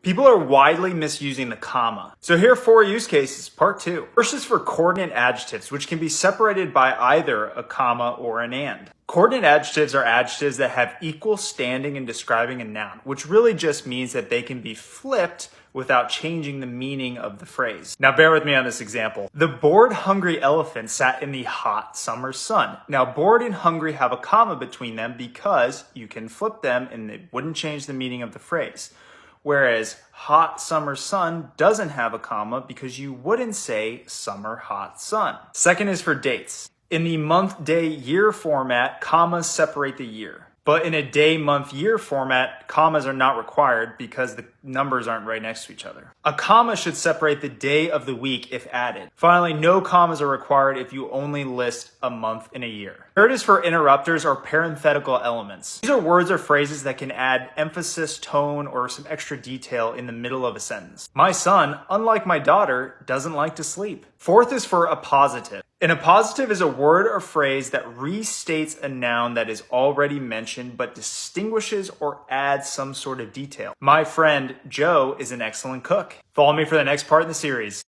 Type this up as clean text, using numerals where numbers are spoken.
People are widely misusing the comma. So here are 4 use cases, part 2. First is for coordinate adjectives, which can be separated by either a comma or an and. Coordinate adjectives are adjectives that have equal standing in describing a noun, which really just means that they can be flipped without changing the meaning of the phrase. Now bear with me on this example. The bored, hungry elephant sat in the hot summer sun. Now bored and hungry have a comma between them because you can flip them and it wouldn't change the meaning of the phrase. Whereas hot summer sun doesn't have a comma because you wouldn't say summer hot sun. Second is for dates. In the month, day, year format, commas separate the year. But in a day, month, year format, commas are not required because the numbers aren't right next to each other. A comma should separate the day of the week if added. Finally, no commas are required if you only list a month in a year. Third is for interrupters or parenthetical elements. These are words or phrases that can add emphasis, tone, or some extra detail in the middle of a sentence. My son, unlike my daughter, doesn't like to sleep. Fourth is for appositive. An appositive is a word or phrase that restates a noun that is already mentioned but distinguishes or adds some sort of detail. My friend Joe is an excellent cook. Follow me for the next part in the series.